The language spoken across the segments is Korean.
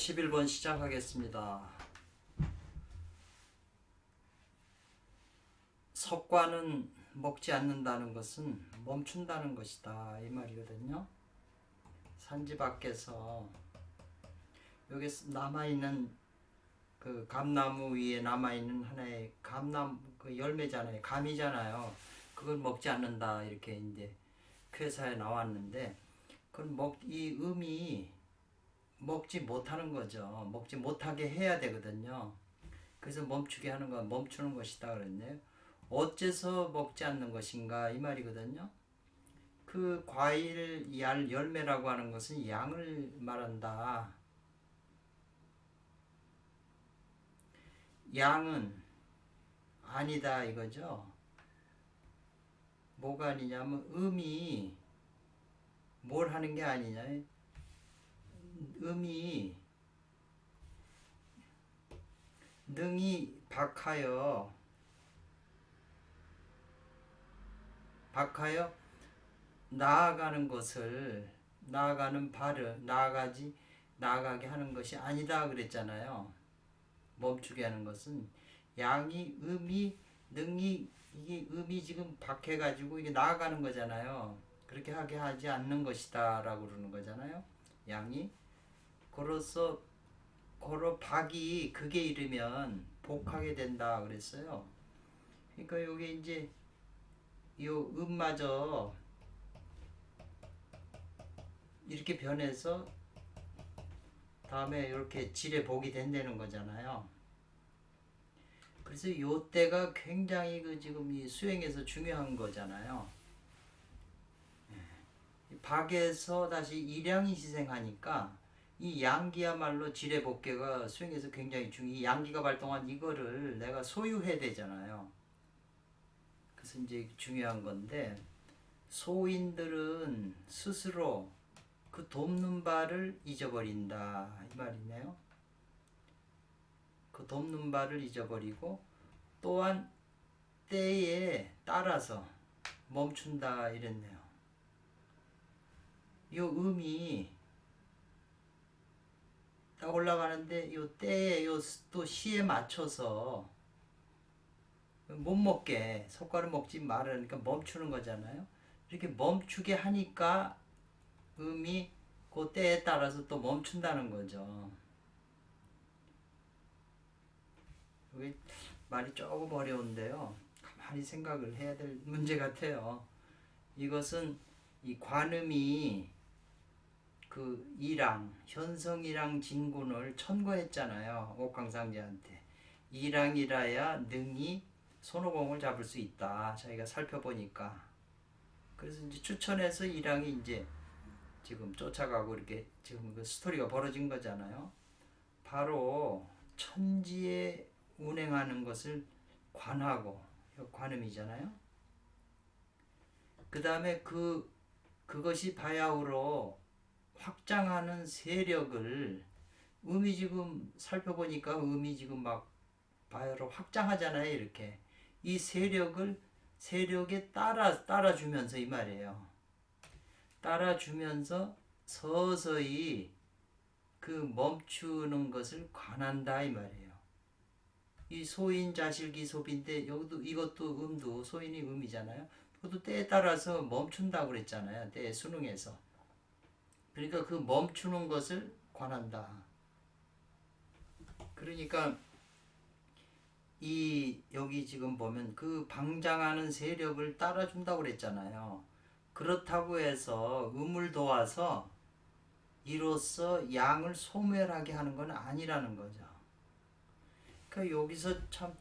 11번 시작하겠습니다. 석과는 먹지 않는다는 것은 멈춘다는 것이다 이 말이거든요. 산지 밖에서 여기 남아있는 그 감나무 위에 남아있는 하나의 감나무 그 열매잖아요. 감이잖아요. 그걸 먹지 않는다 이렇게 이제 쾌사에 나왔는데 그건 이 음이 먹지 못하는 거죠. 먹지 못하게 해야 되거든요. 그래서 멈추게 하는 건 멈추는 것이다 그랬네요. 어째서 먹지 않는 것인가 이 말이거든요. 그 과일 열매라고 하는 것은 양을 말한다. 양은 아니다 이거죠. 뭐가 아니냐면 음이 뭘 하는 게 아니냐. 음이 능이 박하여 나아가는 것을 나아가는 발을 나아가게 하는 것이 아니다 그랬잖아요. 멈추게 하는 것은 양이 음이 능이 이게 음이 지금 박해가지고 이게 나아가는 거잖아요. 그렇게 하게 하지 않는 것이다라고 그러는 거잖아요. 양이 그로서 박이 극에 이르면 복하게 된다 그랬어요. 그러니까 여기 이제 요 음마저 이렇게 변해서 다음에 이렇게 질에 복이 된다는 거잖아요. 그래서 요 때가 굉장히 그 지금 이 수행에서 중요한 거잖아요. 박에서 다시 일양이 희생하니까 이 양기야말로 질의 복개가 수행에서 굉장히 이 양기가 발동한 이거를 내가 소유해야 되잖아요. 그래서 이제 중요한 건데 소인들은 스스로 그 돕는 바를 잊어버린다 이 말이네요. 그 돕는 바를 잊어버리고 또한 때에 따라서 멈춘다 이랬네요. 요 음이 딱 올라가는데 요 때에 요 또 시에 맞춰서 못 먹게 석과를 먹지 말으니까 멈추는 거잖아요. 이렇게 멈추게 하니까 음이 그 때에 따라서 또 멈춘다는 거죠. 여기 말이 조금 어려운데요. 가만히 생각을 해야 될 문제 같아요. 이것은 이 관음이 그 현성이랑 진군을 천거했잖아요. 옥황상제한테. 이랑이라야 능히 손오공을 잡을 수 있다. 자기가 살펴보니까. 그래서 이제 추천해서 이랑이 이제 지금 쫓아가고 이렇게 지금 그 스토리가 벌어진 거잖아요. 바로 천지에 운행하는 것을 관하고 관음이잖아요. 그 다음에 그것이 바야흐로 확장하는 세력을 음이 지금 살펴보니까 음이 지금 막 바야흐로 확장하잖아요. 이렇게 이 세력에 따라주면서 이 말이에요. 따라주면서 서서히 그 멈추는 것을 관한다 이 말이에요. 이 소인 자실기 소비인데 이것도 음도 소인이 음이잖아요. 그것도 때에 따라서 멈춘다고 그랬잖아요. 때의 수능에서. 그러니까 그 멈추는 것을 관한다. 그러니까 여기 지금 보면 그 방장하는 세력을 따라준다고 그랬잖아요. 그렇다고 해서 음을 도와서 이로써 양을 소멸하게 하는 건 아니라는 거죠. 그러니까 여기서 참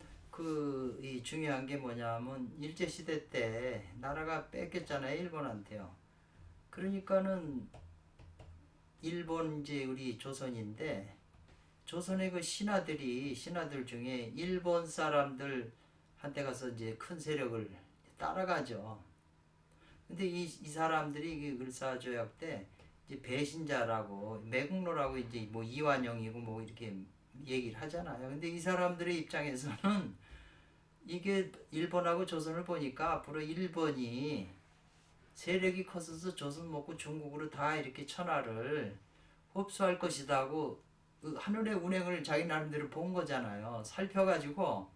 이 중요한 게 뭐냐면 일제시대 때 나라가 뺏겼잖아요. 일본한테요. 그러니까는 일본 이제 우리 조선인데 조선의 그 신하들 중에 일본 사람들 한테 가서 이제 큰 세력을 따라가죠. 근데 이 사람들이 그 을사조약 때 이제 배신자라고 매국노라고 이제 뭐 이완용이고 뭐 이렇게 얘기를 하잖아요. 근데 이 사람들의 입장에서는 이게 일본하고 조선을 보니까 앞으로 일본이 세력이 커져서 조선 먹고 중국으로 다 이렇게 천하를 흡수할 것이다 하고 그 하늘의 운행을 자기 나름대로 본 거잖아요. 살펴가지고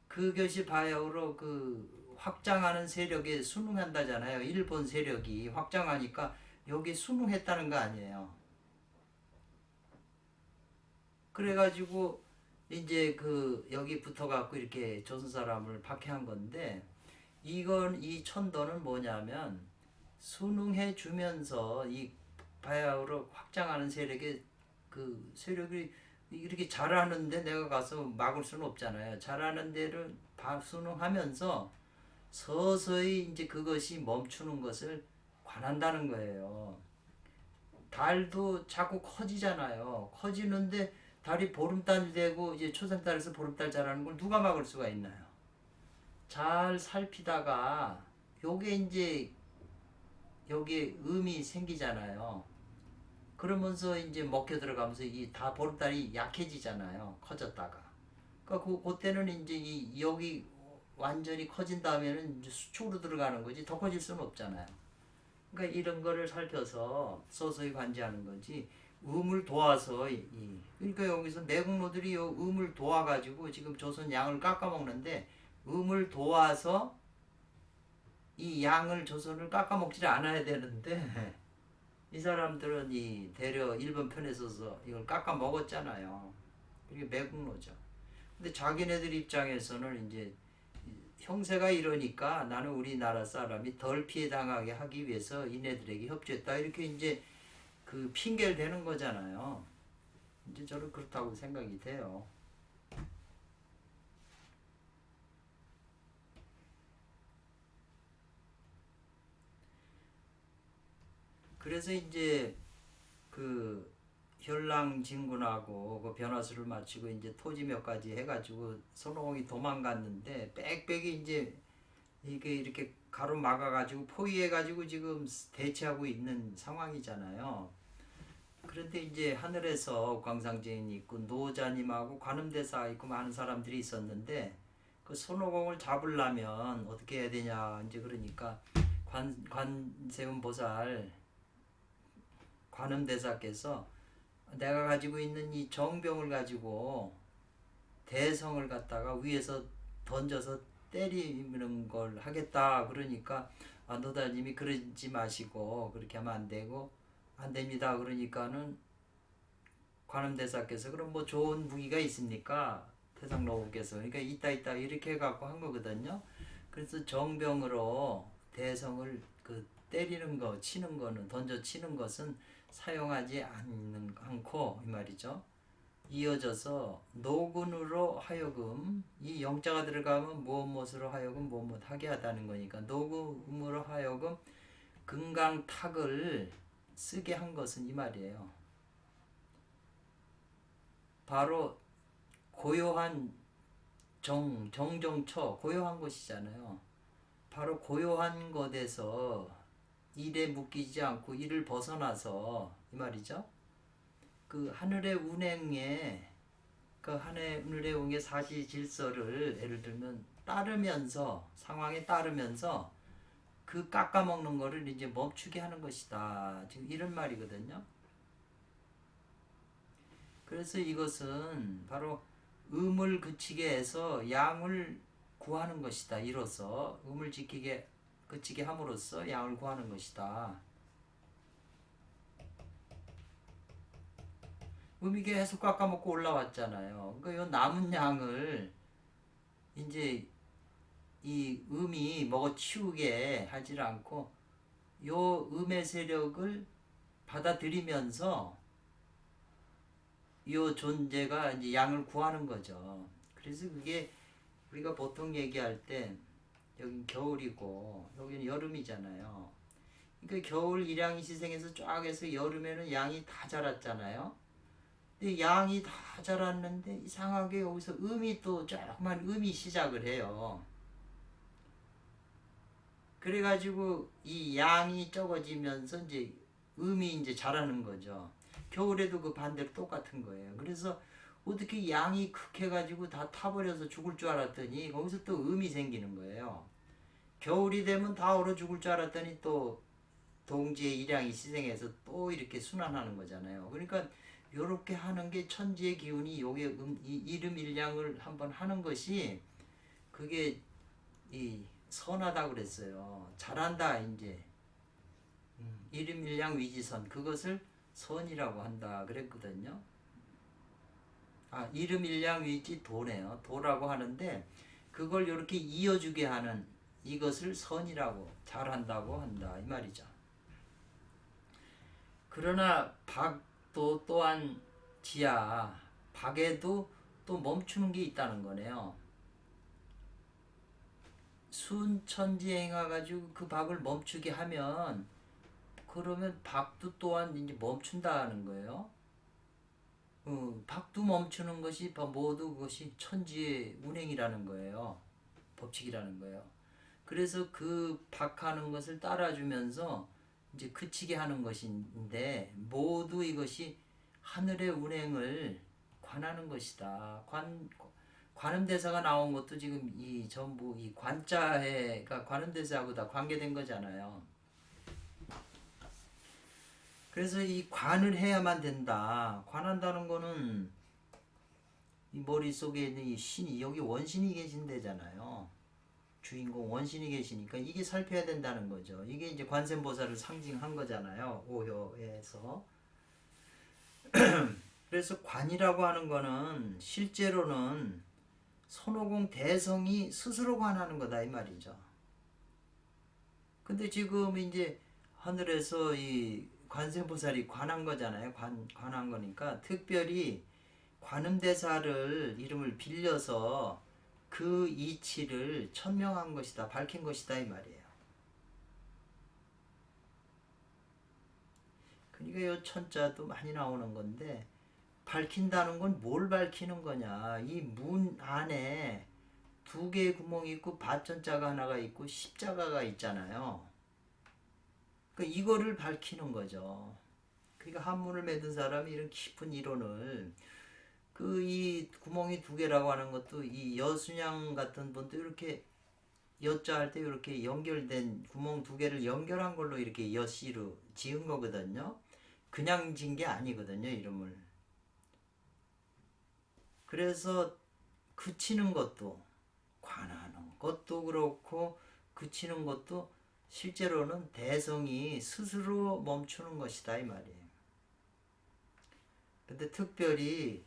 그것이 바야흐로 그 확장하는 세력에 순응한다잖아요. 일본 세력이 확장하니까 여기 순응했다는 거 아니에요. 그래가지고 이제 그 여기 붙어갖고 이렇게 조선 사람을 박해한 건데, 이건 이 천도는 뭐냐면 순응해 주면서 이 바야흐로 확장하는 세력의 그 세력이 이렇게 잘하는데 내가 가서 막을 수는 없잖아요. 잘하는 데를 순응하면서 서서히 이제 그것이 멈추는 것을 관한다는 거예요. 달도 자꾸 커지잖아요. 커지는데 달이 보름달 되고 이제 초생달에서 보름달 자라는 걸 누가 막을 수가 있나요? 잘 살피다가 요게 이제 여기에 음이 생기잖아요. 그러면서 이제 먹혀 들어가면서 이 다 보름달이 약해지잖아요. 커졌다가. 그러니까 그때는 이제 이 여기 완전히 커진 다음에는 이제 수축으로 들어가는 거지 더 커질 수는 없잖아요. 그러니까 이런 거를 살펴서 서서히 관지하는 거지. 음을 도와서 그러니까 여기서 내국노들이 요 음을 도와가지고 지금 조선 양을 깎아먹는데, 음을 도와서 이 양을 조선을 깎아먹지 않아야 되는데 이 사람들은 이 대려 일본 편에 서서 이걸 깎아 먹었잖아요. 그게 매국노죠. 근데 자기네들 입장에서는 이제 형세가 이러니까 나는 우리나라 사람이 덜 피해 당하게 하기 위해서 이네들에게 협조했다, 이렇게 이제 그 핑계를 대는 거잖아요. 이제 저는 그렇다고 생각이 돼요. 그래서 이제 그 현랑 진군하고 그 변화수를 마치고 이제 토지 몇 가지 해가지고 손오공이 도망갔는데 빽빽이 이제 이게 이렇게 가로막아가지고 포위해가지고 지금 대치하고 있는 상황이잖아요. 그런데 이제 하늘에서 광상제인이 있고 노자님하고 관음대사 있고 많은 사람들이 있었는데, 그 손오공을 잡으려면 어떻게 해야 되냐 이제 그러니까 관세음 보살 관음대사께서 내가 가지고 있는 이 정병을 가지고 대성을 갖다가 위에서 던져서 때리는 걸 하겠다 그러니까, 노다님이 그러지 마시고 그렇게 하면 안 되고 안 됩니다 그러니까는 관음대사께서 그럼 뭐 좋은 무기가 있습니까? 태상노후께서 그러니까 있다 이렇게 해갖고 한 거거든요. 그래서 정병으로 대성을 그 때리는 거 치는 거는 던져 치는 것은 사용하지 않고 이 말이죠. 이어져서 노군으로 하여금, 이 영자가 들어가면 무엇으로 하여금 무엇 하게 하다는 거니까 노금으로 하여금 금강탁을 쓰게 한 것은 이 말이에요. 바로 고요한 정정처 고요한 곳이잖아요. 바로 고요한 곳에서 일에 묶이지 않고 일을 벗어나서 이 말이죠. 그 하늘의 운행에 그 하늘의 운행의 사시 질서를 예를 들면 따르면서 상황에 따르면서 그 깎아먹는 거를 이제 멈추게 하는 것이다. 지금 이런 말이거든요. 그래서 이것은 바로 음을 그치게 해서 양을 구하는 것이다. 이로써 음을 그치게 함으로써 양을 구하는 것이다. 음이 계속 깎아먹고 올라왔잖아요. 그러니까 요 남은 양을 이제 이 음이 먹어치우게 하질 않고 요 음의 세력을 받아들이면서 요 존재가 이제 양을 구하는 거죠. 그래서 그게 우리가 보통 얘기할 때 여긴 겨울이고 여기는 여름이잖아요. 그러니까 겨울 일양이 시생해서 쫙 해서 여름에는 양이 다 자랐잖아요. 근데 양이 다 자랐는데 이상하게 여기서 음이 또 조그만 음이 시작을 해요. 그래가지고 이 양이 적어지면서 이제 음이 이제 자라는 거죠. 겨울에도 그 반대로 똑같은 거예요. 그래서 어떻게 양이 극해가지고 다 타버려서 죽을 줄 알았더니 거기서 또 음이 생기는 거예요. 겨울이 되면 다 얼어 죽을 줄 알았더니 또 동지의 일양이 희생해서 또 이렇게 순환하는 거잖아요. 그러니까 요렇게 하는 게 천지의 기운이 요게 이 일음일양을 한번 하는 것이 그게 이 선하다 그랬어요. 잘한다 이제. 일음일양 위지선 그것을 선이라고 한다 그랬거든요. 일음일양 위지 도네요. 도라고 하는데 그걸 이렇게 이어주게 하는 이것을 선이라고 잘한다고 한다 이 말이죠. 그러나 박도 또한 지야 박에도 또 멈추는 게 있다는 거네요. 순천지행하 가지고 그 박을 멈추게 하면 그러면 박도 또한 이제 멈춘다는 거예요. 박도 멈추는 것이 모두 그것이 천지의 운행이라는 거예요. 법칙이라는 거예요. 그래서 그 박하는 것을 따라주면서 이제 그치게 하는 것인데 모두 이것이 하늘의 운행을 관하는 것이다. 관음대사가 나온 것도 지금 이 전부 이 관자해가 관음대사하고 다 관계된 거잖아요. 그래서 이 관을 해야만 된다. 관한다는 거는 이 머릿속에 있는 이 신이 여기 원신이 계신대잖아요. 주인공 원신이 계시니까 이게 살펴야 된다는 거죠. 이게 이제 관세음보살을 상징한 거잖아요. 오효에서. 그래서 관이라고 하는 거는 실제로는 손오공 대성이 스스로 관하는 거다 이 말이죠. 근데 지금 이제 하늘에서 이 관세음보살이 관한 거잖아요. 관한 거니까 특별히 관음대사를 이름을 빌려서 그 이치를 천명한 것이다. 밝힌 것이다 이 말이에요. 그러니까 이 천자도 많이 나오는 건데 밝힌다는 건 뭘 밝히는 거냐. 이 문 안에 두 개의 구멍이 있고 받천자가 하나가 있고 십자가가 있잖아요. 그러니까 이거를 밝히는 거죠. 그러니까 한문을 맺은 사람이 이런 깊은 이론을 이 구멍이 두 개라고 하는 것도 이 여순양 같은 분도 이렇게 여자 할 때 이렇게 연결된 구멍 두 개를 연결한 걸로 이렇게 여씨로 지은 거거든요. 그냥 진 게 아니거든요, 이름을. 그래서 그치는 것도 관하는 것도 그렇고 그치는 것도 실제로는 대성이 스스로 멈추는 것이다 이 말이에요. 근데 특별히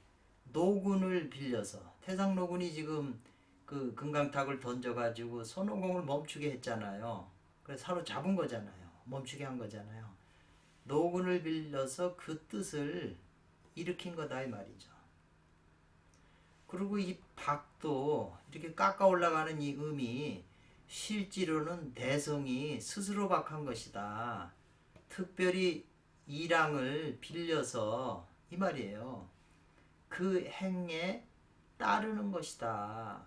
노군을 빌려서 태상노군이 지금 그 금강탁을 던져가지고 손오공을 멈추게 했잖아요. 그래서 사로잡은 거잖아요. 멈추게 한 거잖아요. 노군을 빌려서 그 뜻을 일으킨 거다 이 말이죠. 그리고 이 박도 이렇게 깎아 올라가는 이 음이 실제로는 대성이 스스로 박한 것이다. 특별히 이랑을 빌려서 이 말이에요. 그 행에 따르는 것이다.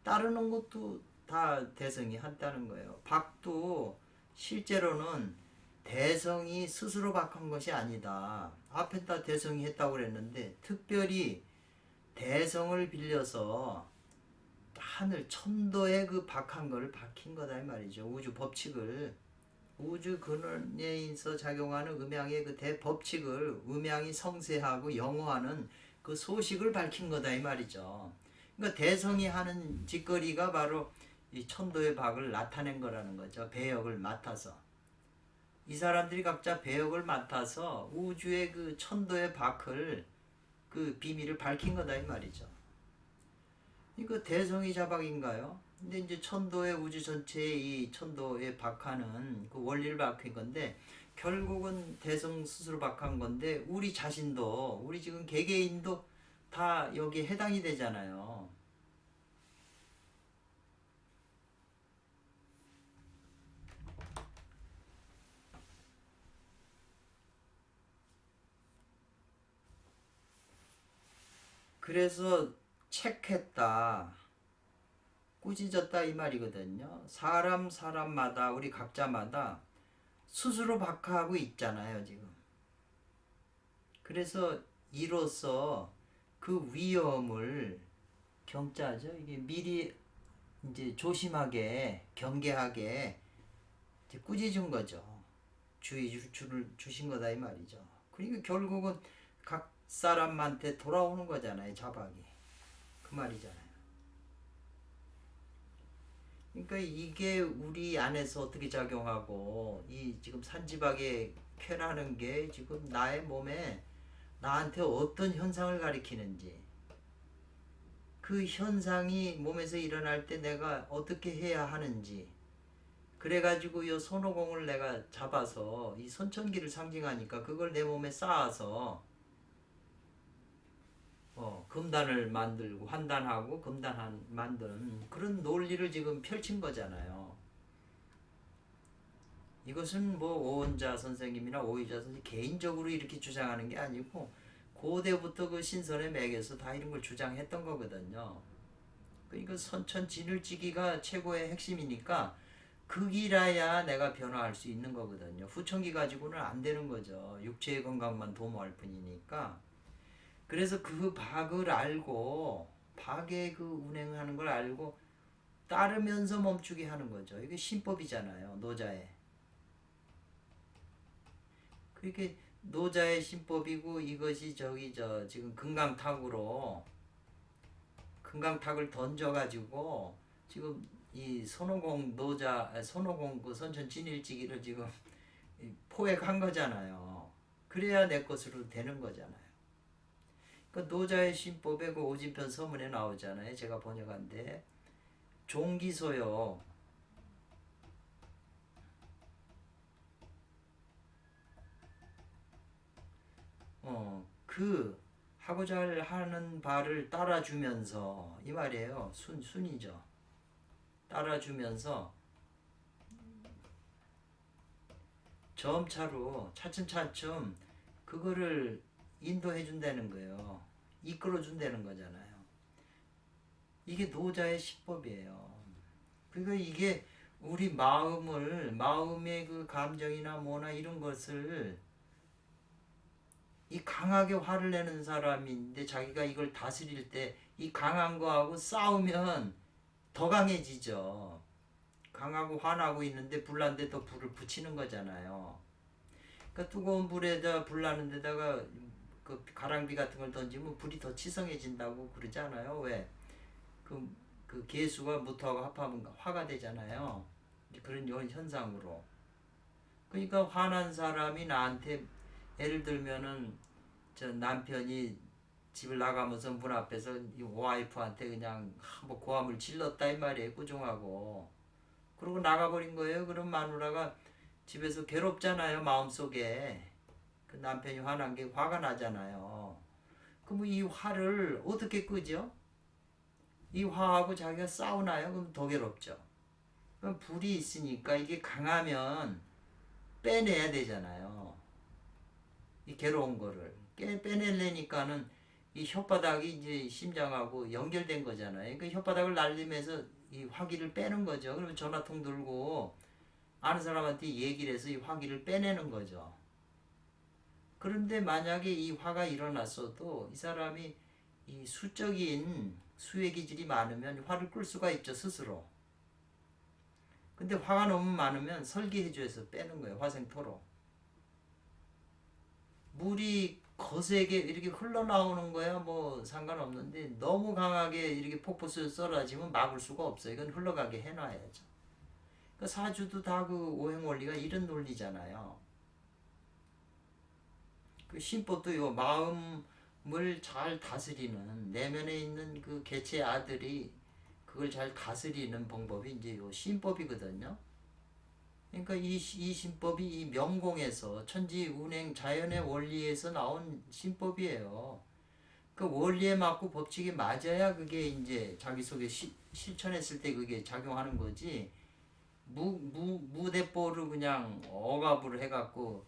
따르는 것도 다 대성이 한다는 거예요. 박도 실제로는 대성이 스스로 박한 것이 아니다. 앞에 다 대성이 했다고 그랬는데 특별히 대성을 빌려서 하늘 천도의 그 박한 거를 박힌 거다 이 말이죠. 우주 법칙을 우주 근원에 있어 작용하는 음양의 그 대법칙을 음양이 성세하고 영호하는 그 소식을 밝힌 거다 이 말이죠. 그러니까 대성이 하는 짓거리가 바로 이 천도의 박을 나타낸 거라는 거죠. 배역을 맡아서 이 사람들이 각자 배역을 맡아서 우주의 그 천도의 박을 그 비밀을 밝힌 거다 이 말이죠. 이거 대성이 자박인가요? 근데 이제 천도의 우주 전체의 이 천도에 박하는 그 원리를 박힌 건데 결국은 대성 스스로 박한 건데 우리 자신도 우리 지금 개개인도 다 여기에 해당이 되잖아요. 그래서 책했다. 꾸짖었다 이 말이거든요. 사람마다 우리 각자마다 스스로 박하고 있잖아요 지금. 그래서 이로써 그 위험을 경자죠. 이게 미리 이제 조심하게 경계하게 이제 꾸짖은 거죠. 주의 주를 주신 거다 이 말이죠. 그러니까 결국은 각 사람한테 돌아오는 거잖아요. 자박이. 그 말이잖아요. 그러니까 이게 우리 안에서 어떻게 작용하고 이 지금 산지박의 쾌라는 게 지금 나의 몸에 나한테 어떤 현상을 가리키는지 그 현상이 몸에서 일어날 때 내가 어떻게 해야 하는지 그래가지고 이 손오공을 내가 잡아서 이 손천기를 상징하니까 그걸 내 몸에 쌓아서 금단을 만들고 환단하고 금단 만드는 그런 논리를 지금 펼친 거잖아요. 이것은 뭐 오원자 선생님이나 오이자 선생님 개인적으로 이렇게 주장하는 게 아니고 고대부터 그 신선의 맥에서 다 이런 걸 주장했던 거거든요. 그러니까 선천진을지기가 최고의 핵심이니까 극이라야 내가 변화할 수 있는 거거든요. 후천기 가지고는 안 되는 거죠. 육체의 건강만 도모할 뿐이니까. 그래서 그 박을 알고 박의 그 운행하는 걸 알고 따르면서 멈추게 하는 거죠. 이게 신법이잖아요. 노자의. 그렇게 노자의 신법이고 이것이 지금 금강탁으로 금강탁을 던져가지고 지금 이 손오공 손오공 그 선천진일지기를 지금 포획한 거잖아요. 그래야 내 것으로 되는 거잖아요. 그 노자의 신법에 그 오진편 서문에 나오잖아요. 제가 번역한데 종기소요. 그 하고자 하는 바를 따라주면서 이 말이에요. 순이죠. 따라주면서 점차로 차츰차츰 그거를 인도해 준다는 거예요. 이끌어 준다는 거잖아요. 이게 노자의 시법이에요. 그러니까 이게 우리 마음의 그 감정이나 뭐나 이런 것을 이 강하게 화를 내는 사람인데 자기가 이걸 다스릴 때 이 강한 거하고 싸우면 더 강해지죠. 강하고 화나고 있는데 불난데 더 불을 붙이는 거잖아요. 그러니까 뜨거운 불에다 불 나는 데다가 그 가랑비 같은 걸 던지면 불이 더 치성해진다고 그러지 않아요? 왜? 그 개수가 무토하고 합하면 화가 되잖아요. 그런 현상으로. 그러니까 화난 사람이 나한테 예를 들면은 저 남편이 집을 나가면서 문 앞에서 이 와이프한테 그냥 뭐 고함을 질렀다 이 말이에요. 꾸중하고. 그러고 나가버린 거예요. 그럼 마누라가 집에서 괴롭잖아요. 마음속에. 그 남편이 화난 게 화가 나잖아요. 그럼 이 화를 어떻게 끄죠? 이 화하고 자기가 싸우나요? 그럼 더 괴롭죠. 그럼 불이 있으니까 이게 강하면 빼내야 되잖아요. 이 괴로운 거를. 빼내려니까는 이 혓바닥이 이제 심장하고 연결된 거잖아요. 그 혓바닥을 날리면서 이 화기를 빼는 거죠. 그러면 전화통 들고 아는 사람한테 얘기를 해서 이 화기를 빼내는 거죠. 그런데 만약에 이 화가 일어났어도 이 사람이 이 수적인 수의 기질이 많으면 화를 끌 수가 있죠, 스스로. 근데 화가 너무 많으면 설계해줘서 빼는 거예요, 화생토로. 물이 거세게 이렇게 흘러나오는 거야 뭐 상관없는데 너무 강하게 이렇게 폭포수 쏟아지면 막을 수가 없어요. 이건 흘러가게 해놔야죠. 그러니까 사주도 다 그 오행 원리가 이런 논리잖아요. 그 신법도 요 마음을 잘 다스리는 내면에 있는 그 개체 아들이 그걸 잘 다스리는 방법이 이제 요 신법이거든요. 그러니까 이 신법이 이 명공에서 천지 운행 자연의 원리에서 나온 신법이에요. 그 원리에 맞고 법칙에 맞아야 그게 이제 자기 속에 실천했을 때 그게 작용하는 거지. 무대뽀를 그냥 억압을 해갖고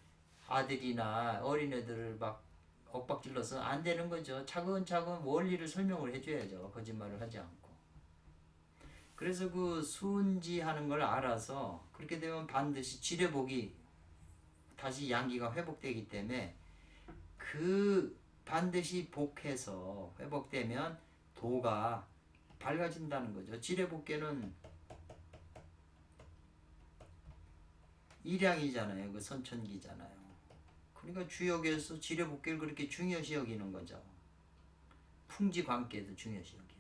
아들이나 어린애들을 막 엇박질러서 안 되는 거죠. 차근차근 원리를 설명을 해줘야죠. 거짓말을 하지 않고. 그래서 그 순지하는 걸 알아서 그렇게 되면 반드시 지뢰복이 다시 양기가 회복되기 때문에 그 반드시 복해서 회복되면 도가 밝아진다는 거죠. 지뢰복계는 일양이잖아요. 그 선천기잖아요. 그러니까 주역에서 지려복귀를 그렇게 중요시 여기는 거죠. 풍지관계도 중요시 여기고.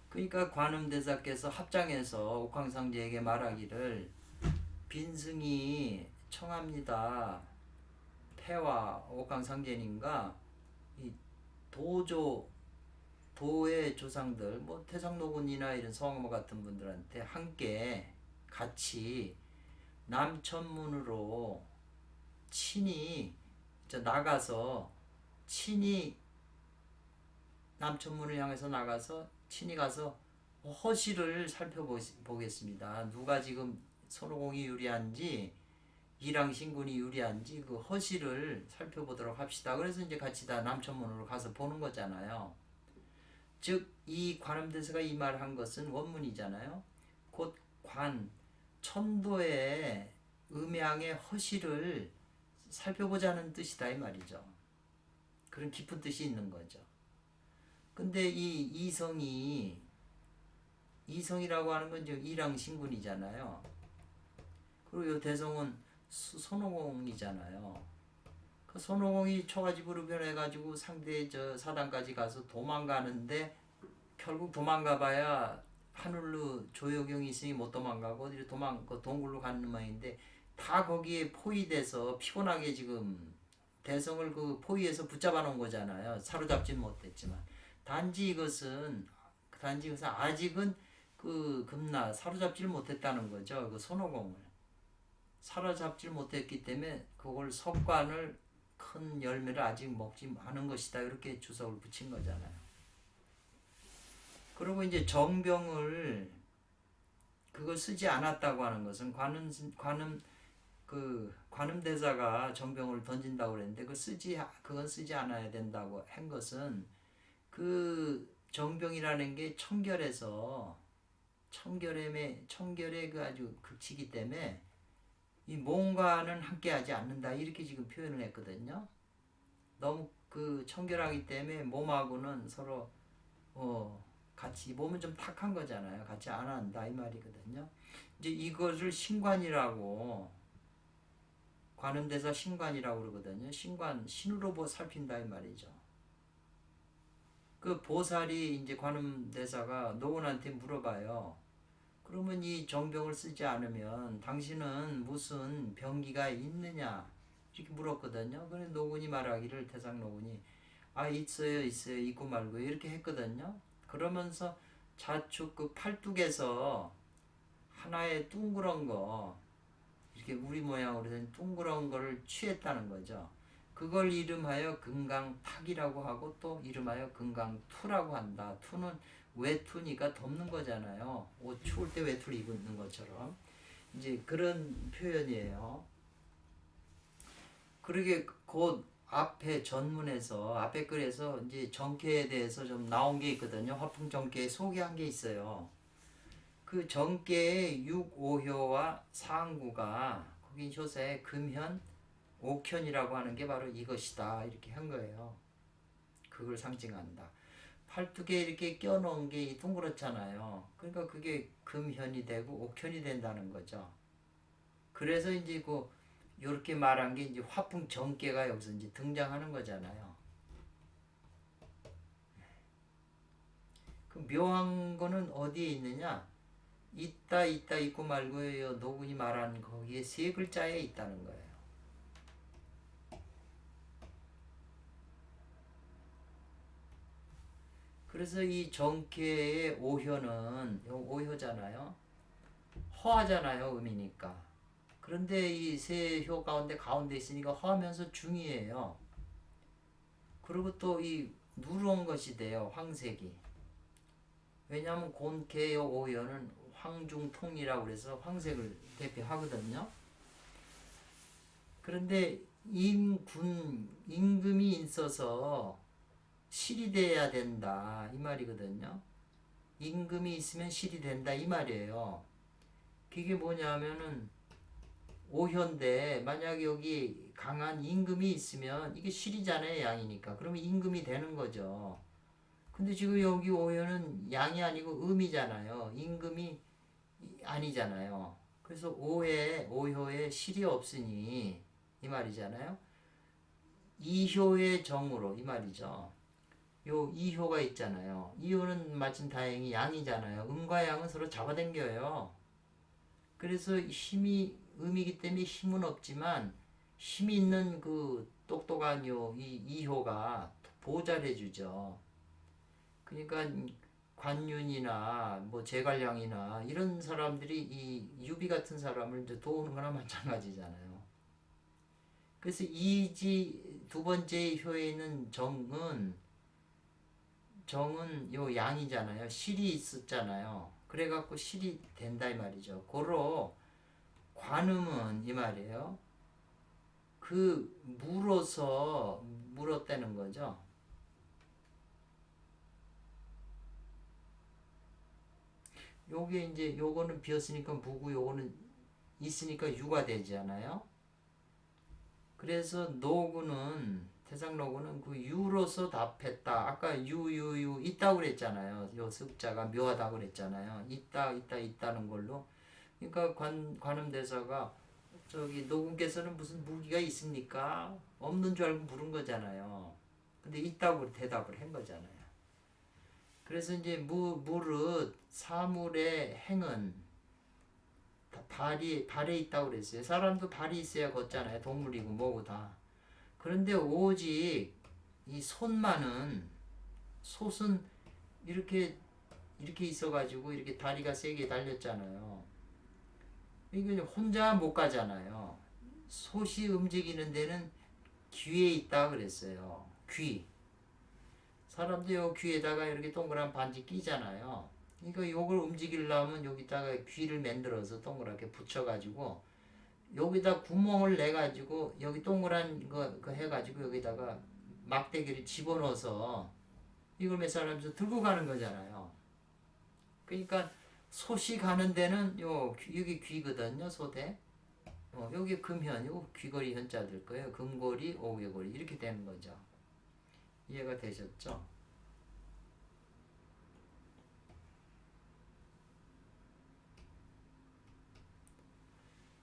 그러니까 관음대사께서 합장해서 옥황상제에게 말하기를 빈승이 청합니다. 폐와 옥황상제님과 이 도의 조상들, 뭐 태상노군이나 이런 성모 같은 분들한테 함께 같이 남천문으로 친히 나가서 친히 남천문을 향해서 나가서 친히 가서 허실을 살펴보겠습니다. 누가 지금 손오공이 유리한지 이랑신군이 유리한지 그 허실을 살펴보도록 합시다. 그래서 이제 같이 다 남천문으로 가서 보는 거잖아요. 즉 이 관음대사가 이 말한 것은 원문이잖아요. 곧 천도의 음양의 허실을 살펴보자는 뜻이다 이 말이죠. 그런 깊은 뜻이 있는 거죠. 근데 이 이성이라고 하는 건 지금 이랑신군이잖아요. 그리고 이 대성은 손오공이잖아요. 그 손오공이 초가집으로 변해가지고 상대 사단까지 가서 도망가는데 결국 도망가봐야 하늘로 조여경이 있으니 못 도망가고 어디로 동굴로 가는 모양인데 다 거기에 포위돼서 피곤하게 지금 대성을 그 포위해서 붙잡아 놓은 거잖아요. 사로잡지는 못했지만 단지 이것은 아직은 그 금나 사로잡지를 못했다는 거죠. 그 손오공을 사로잡지를 못했기 때문에 그걸 석관을 큰 열매를 아직 먹지 않은 것이다 이렇게 주석을 붙인 거잖아요. 그리고 이제 정병을 그걸 쓰지 않았다고 하는 것은 관음대사가 정병을 던진다고 그랬는데 그건 쓰지 않아야 된다고 한 것은 그 정병이라는 게 청결의 그 아주 극치기 때문에 이 몸과는 함께하지 않는다 이렇게 지금 표현을 했거든요. 너무 그 청결하기 때문에 몸하고는 서로 같이 몸은 좀 탁한 거잖아요. 같이 안 한다 이 말이거든요. 이제 이것을 신관이라고 관음대사 신관이라고 그러거든요. 신으로 살핀다 이 말이죠. 그 보살이 이제 관음대사가 노군한테 물어봐요. 그러면 이 정병을 쓰지 않으면 당신은 무슨 병기가 있느냐 이렇게 물었거든요. 그래서 노군이 말하기를 태상노군이 있어요 있고 말고 이렇게 했거든요. 그러면서 자축 그 팔뚝에서 하나의 둥그런 거 이렇게 우리 모양으로 된 둥그런 거를 취했다는 거죠. 그걸 이름하여 금강탁이라고 하고 또 이름하여 금강투라고 한다. 투는 외투니까 덮는 거잖아요. 옷 추울 때 외투를 입는 것처럼 이제 그런 표현이에요. 그러게 곧 앞에 전문에서 앞에 글에서 이제 정계에 대해서 좀 나온 게 있거든요. 화풍 정계에 소개한 게 있어요. 그 정계의 6오효와 상구가 거기 효사에 금현, 옥현이라고 하는 게 바로 이것이다 이렇게 한 거예요. 그걸 상징한다. 팔뚝에 이렇게 껴놓은 게 둥그렇잖아요. 그러니까 그게 금현이 되고 옥현이 된다는 거죠. 그래서 이제 이렇게 말한 게 이제 화풍 정계가 여기서 이제 등장하는 거잖아요. 그 묘한 거는 어디에 있느냐? 있고 말고요. 노군이 말한 거기에 세 글자에 있다는 거예요. 그래서 이 정계의 오효는 오효잖아요. 허하잖아요. 음이니까. 그런데 이 세 효 가운데 있으니까 허하면서 중이에요. 그리고 또 이 누런 것이 돼요. 황색이. 왜냐하면 곤개의 오효는 황중통이라고 그래서 황색을 대표하거든요. 그런데 임금이 있어서 실이 돼야 된다 이 말이거든요. 임금이 있으면 실이 된다 이 말이에요. 그게 뭐냐면은 오효인데 만약에 여기 강한 임금이 있으면 이게 실이잖아요. 양이니까. 그러면 임금이 되는 거죠. 근데 지금 여기 오효는 양이 아니고 음이잖아요. 임금이 아니잖아요. 그래서 오효에 실이 없으니 이 말이잖아요. 이효의 정으로 이 말이죠. 요 이효가 있잖아요. 이효는 마침 다행히 양이잖아요. 음과 양은 서로 잡아당겨요. 그래서 힘이 음이기 때문에 힘은 없지만 힘이 있는 그 똑똑한 이 이효가 보호자를 해주죠. 그러니까 관윤이나 뭐 제갈량이나 이런 사람들이 이 유비 같은 사람을 이제 도우는 거나 마찬가지잖아요. 그래서 이지 두 번째 효에 있는 정은 요 양이잖아요. 실이 있었잖아요. 그래갖고 실이 된다 이 말이죠. 고로 관음은 이 말이에요. 그 물었다는 거죠. 요게 이제 요거는 비었으니까 무고 요거는 있으니까 유가 되잖아요. 그래서 노구는 태상노구는 그 유로서 답했다. 아까 유유유 있다고 그랬잖아요. 요 습자가 묘하다고 그랬잖아요. 있다는 걸로. 그러니까 관음대사가 저기 노군께서는 무슨 무기가 있습니까? 없는 줄 알고 물은 거잖아요. 근데 있다고 대답을 한 거잖아요. 그래서 이제 무릇 사물의 행은 발에 있다고 그랬어요. 사람도 발이 있어야 걷잖아요. 동물이고 뭐고 다. 그런데 오직 이 솥은 이렇게 있어가지고 이렇게 다리가 세게 달렸잖아요. 이게 혼자 못 가잖아요. 솥이 움직이는 데는 귀에 있다 그랬어요. 귀. 사람도 요 귀에다가 이렇게 동그란 반지 끼잖아요. 그러니까 요걸 움직이려면 여기다가 귀를 만들어서 동그랗게 붙여가지고 여기다 구멍을 내가지고 여기 동그란 거 해가지고 여기다가 막대기를 집어넣어서 이걸 몇 사람에서 들고 가는 거잖아요. 그러니까 솥이 가는 데는 여기 귀거든요. 솥에. 여기 금현, 요 귀걸이 현자 될 거예요. 금고리, 오개고리 이렇게 되는 거죠. 이해가 되셨죠?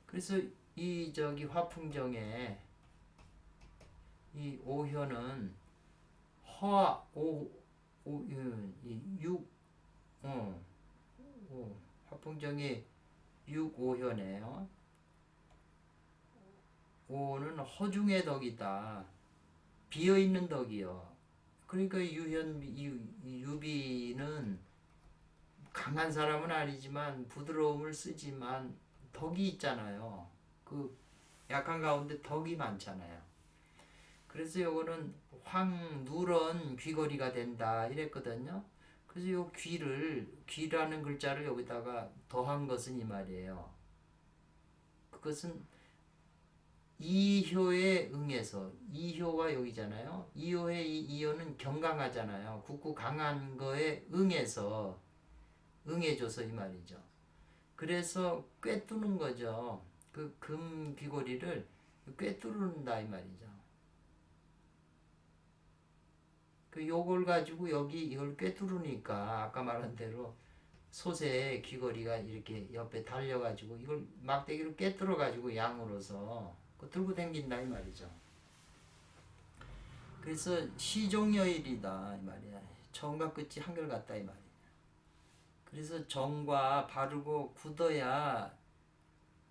그래서 이 저기 화풍정에 이 오효는 허, 화풍정이 육오효네요. 오는 허중의 덕이다. 비어있는 덕이요. 그러니까 유비는 강한 사람은 아니지만 부드러움을 쓰지만 덕이 있잖아요. 그 약한 가운데 덕이 많잖아요. 그래서 요거는 황누런 귀걸이가 된다 이랬거든요. 그래서 요 귀라는 글자를 여기다가 더한 것은 이 말이에요. 그것은 이효에 응해서 이효가 여기잖아요. 이효의 이효는 경강하잖아요. 굳고 강한 거에 응해줘서 이 말이죠. 그래서 꿰뚫는 거죠. 그 금 귀걸이를 꿰뚫는다 이 말이죠. 그 요걸 가지고 이걸 꿰뚫으니까 아까 말한 대로 솥에 귀걸이가 이렇게 옆에 달려가지고 이걸 막대기로 꿰뚫어가지고 양으로서 들고 댕긴다 이 말이죠. 그래서 시종여일이다 이 말이야. 처음과 끝이 한결같다 이 말이야. 그래서 정과 바르고 굳어야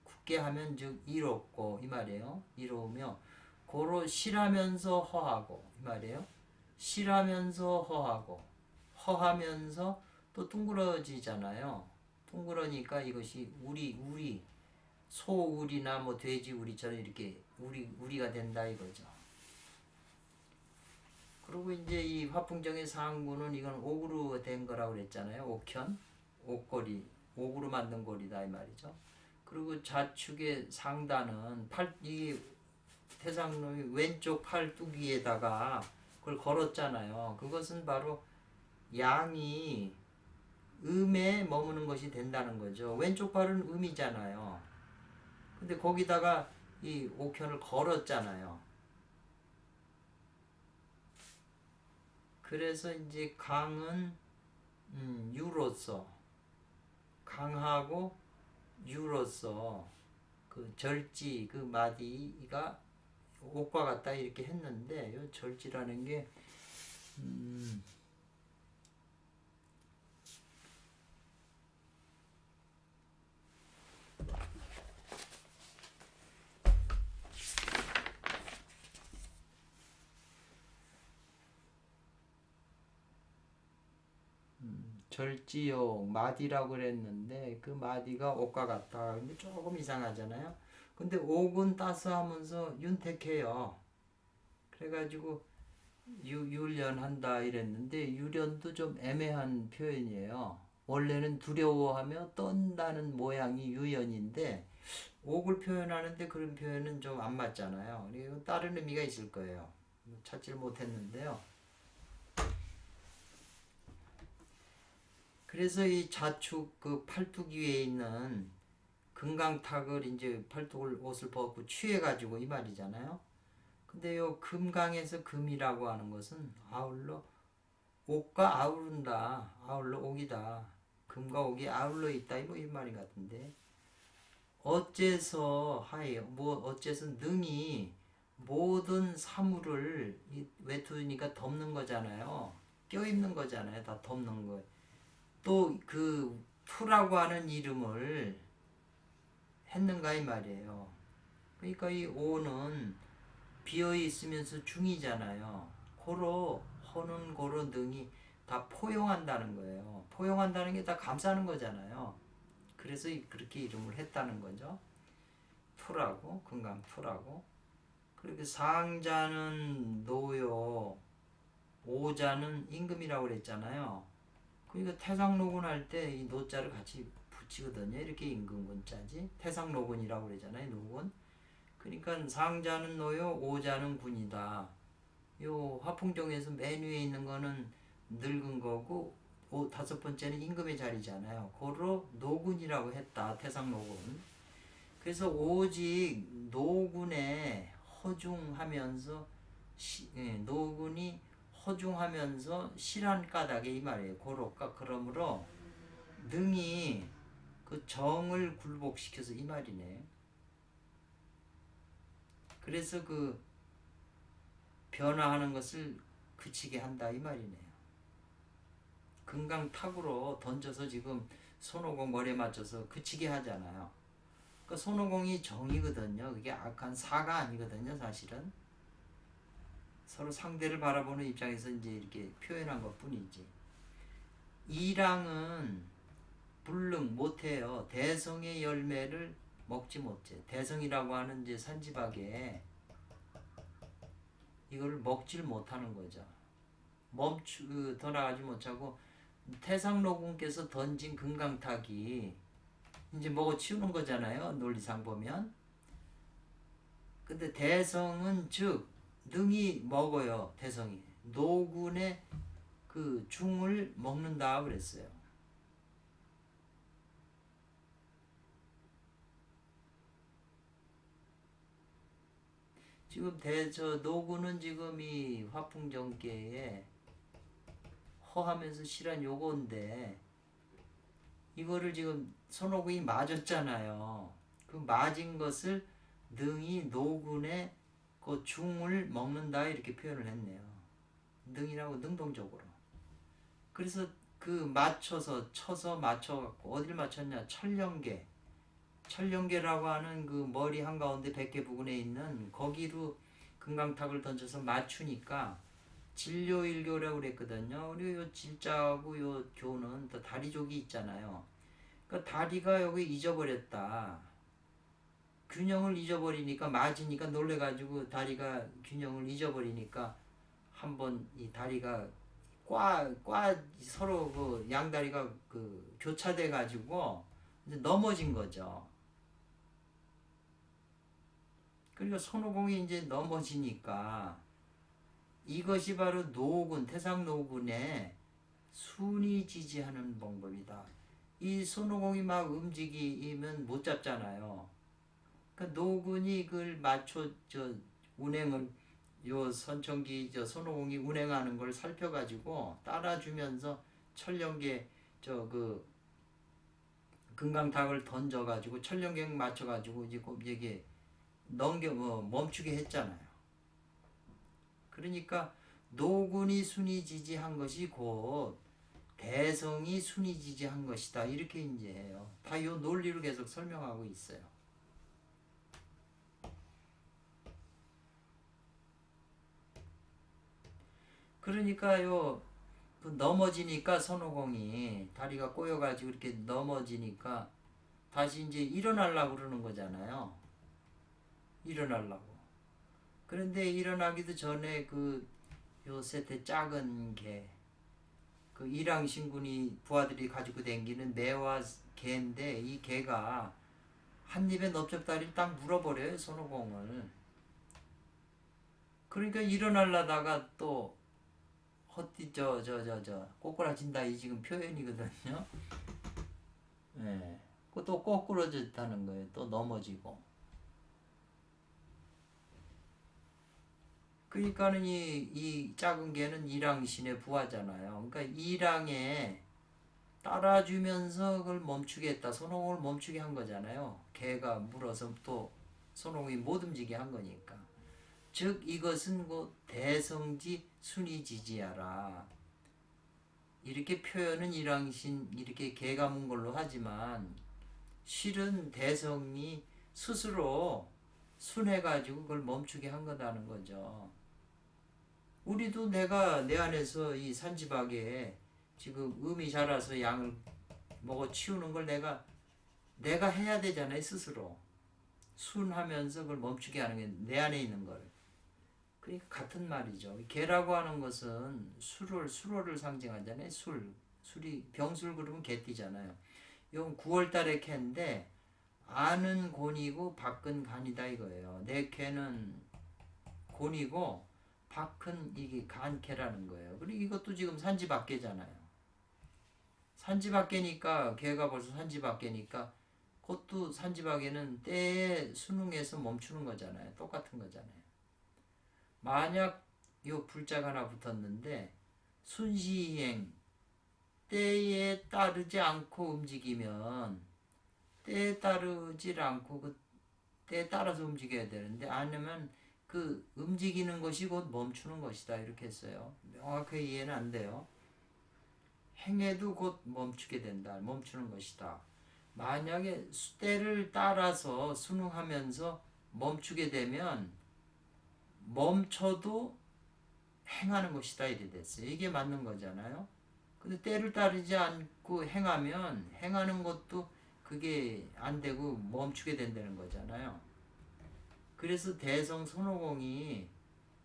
굳게 하면 즉 이롭고 이 말이에요. 이로우며 고로 실하면서 허하고 이 말이에요. 실하면서 허하면서 또 둥그러지잖아요. 둥그러니까 이것이 우리 소우리나 뭐 돼지 우리처럼 이렇게 우리가 된다 이거죠. 그리고 이제 이 화풍정의 상구는 이건 옥으로 된 거라고 그랬잖아요. 옥현, 옥고리, 옥으로 만든 고리다 이 말이죠. 그리고 좌측의 상단은 이 태상놈이 왼쪽 팔뚝위에다가 그걸 걸었잖아요. 그것은 바로 양이 음에 머무는 것이 된다는 거죠. 왼쪽 팔은 음이잖아요. 근데 거기다가 이 옥현을 걸었잖아요. 그래서 이제 강은 유로서, 강하고 유로서 그 절지 그 마디가 옥과 같다 이렇게 했는데, 요 절지라는 게 절지용 마디라고 그랬는데 그 마디가 옥과 같다. 근데 조금 이상하잖아요. 근데 옥은 따스하면서 윤택해요. 그래가지고 유련한다 이랬는데, 유련도 좀 애매한 표현이에요. 원래는 두려워하며 떤다는 모양이 유연인데 옥을 표현하는데 그런 표현은 좀 안 맞잖아요. 그리고 다른 의미가 있을 거예요. 찾지를 못했는데요. 그래서 이 좌측 그 팔뚝 위에 있는 금강탁을 이제 팔뚝을 옷을 벗고 취해가지고 이 말이잖아요. 근데 요 금강에서 금이라고 하는 것은 아울러 옥과 아우른다, 아울러 옥이다, 금과 옥이 아울러 있다, 뭐 이 말인 것 같은데, 어째서 하여 뭐 어째서 능히 모든 사물을 외투니까 덮는 거잖아요. 껴입는 거잖아요. 다 덮는 거. 또 그 투라고 하는 이름을 했는가 이 말이에요. 그러니까 이 오는 비어 있으면서 중이잖아요. 고로 허는 고로 능이 다 포용한다는 거예요. 포용한다는 게 다 감싸는 거잖아요. 그래서 그렇게 이름을 했다는 거죠. 투라고, 금강 투라고. 그리고 상자는 노요, 오자는 임금이라고 그랬잖아요. 그러니까 태상노군 할 때 이 노자를 같이 붙이거든요. 이렇게 임금군자지. 태상노군이라고 그러잖아요. 노군. 그러니까 상자는 노요, 오자는 군이다. 요 화풍종에서 맨 위에 있는 거는 늙은 거고, 다섯 번째는 임금의 자리잖아요. 고로 노군이라고 했다. 태상노군. 그래서 오직 노군에 허중하면서 노군이 허중하면서 실한 까닭에 이 말이에요. 고로가 그러므로 능히 그 정을 굴복시켜서 이 말이네. 그래서 그 변화하는 것을 그치게 한다 이 말이네요. 금강탁으로 던져서 지금 손오공 머리에 맞춰서 그치게 하잖아요. 그 손오공이 정이거든요. 그게 악한 사가 아니거든요. 사실은 서로 상대를 바라보는 입장에서 이제 이렇게 표현한 것 뿐이지. 이랑은 불능 못해요. 대성의 열매를 먹지 못해. 대성이라고 하는 이제 산지박에 이걸 먹질 못하는 거죠. 더 나가지 못하고 태상노군께서 던진 금강탁이 이제 먹어 치우는 거잖아요. 논리상 보면. 근데 대성은 즉 능히 먹어요. 대성이 노군의 그 중을 먹는다 그랬어요. 지금 노군은 지금 이 화풍정계에 허하면서 실한 요건데, 이거를 지금 손오공이 맞았잖아요. 그 맞은 것을 능히 노군의 그 중을 먹는다 이렇게 표현을 했네요. 능이라고 능동적으로. 그래서 그 맞춰서 쳐서 맞춰갖고 어딜 맞췄냐? 천령계라고 하는 그 머리 한가운데 백개 부근에 있는 거기로 금강탁을 던져서 맞추니까 진료일교라고 그랬거든요. 그리고 요 질자하고 요 교는 또 다리족이 있잖아요. 그러니까 다리가 여기 잊어버렸다. 균형을 잊어버리니까 맞으니까 놀래가지고 다리가 균형을 잊어버리니까 한번 이 다리가 서로 그 양다리가 그 교차돼 가지고 넘어진 거죠. 그러니까 손오공이 이제 넘어지니까 이것이 바로 노군, 태상노군의 순위 지지하는 방법이다. 이 손오공이 막 움직이면 못 잡잖아요. 그러니까 노군이 그걸 운행을 요 선청기 저 손오공이 운행하는 걸 살펴가지고 따라주면서 천령계 저 그 금강탁을 던져가지고 천령경 맞춰가지고 이제 이게 멈추게 했잖아요. 그러니까 노군이 순위지지한 것이 곧 대성이 순위지지한 것이다. 이렇게 이제 해요. 다 이 논리를 계속 설명하고 있어요. 그러니까요, 그 넘어지니까 손오공이 다리가 꼬여가지고 이렇게 넘어지니까 다시 이제 일어나려고 그러는 거잖아요. 일어나려고. 그런데 일어나기도 전에 그 요새대 작은 개, 그 일왕신군이 부하들이 가지고 댕기는 매화 개인데 이 개가 한 입에 넓적다리를 딱 물어버려요, 손오공을. 그러니까 일어나려다가 또 헛디 꼬꾸라진다 이 지금 표현이거든요. 예. 또 꼬꾸라졌다는 거예요. 또 넘어지고. 그러니까는 이 작은 개는 일왕신의 부하잖아요. 그러니까 일왕에 따라주면서 그걸 멈추겠다. 손오공을 멈추게 한 거잖아요. 개가 물어서 또 손오공이 못 움직이게 한 거니까. 즉 이것은 곧 대성지 순위지지하라. 이렇게 표현은 일왕신 이렇게 개가 문 걸로 하지만 실은 대성이 스스로 순해가지고 그걸 멈추게 한 거다는 거죠. 우리도 내가 내 안에서 이 산지박에 지금 음이 자라서 양을 먹어 치우는 걸 내가 해야 되잖아요. 스스로 순하면서 그걸 멈추게 하는 게 내 안에 있는 걸. 그러니까 같은 말이죠. 개라고 하는 것은 수로를 상징하잖아요. 술이 병술 그러면 개띠잖아요. 이건 9월달에 개인데 안은 곤이고 밖은 간이다 이거예요. 내 개는 곤이고 밖은 이게 간개라는 거예요. 그리고 이것도 지금 산지밖에잖아요. 산지밖에니까 개가 벌써 산지밖에니까 그것도 산지밖에는 때에 수능에서 멈추는 거잖아요. 똑같은 거잖아요. 만약 요 불자가 하나 붙었는데 순시행 때에 따르지 않고 움직이면 때에 따르지 않고 그 때에 따라서 움직여야 되는데 아니면 그 움직이는 것이 곧 멈추는 것이다 이렇게 했어요. 명확하게 이해는 안 돼요. 행해도 곧 멈추게 된다. 멈추는 것이다. 만약에 때를 따라서 순응하면서 멈추게 되면 멈춰도 행하는 것이다 이래 됐어요. 이게 맞는 거잖아요. 근데 때를 따르지 않고 행하면 행하는 것도 그게 안 되고 멈추게 된다는 거잖아요. 그래서 대성 손오공이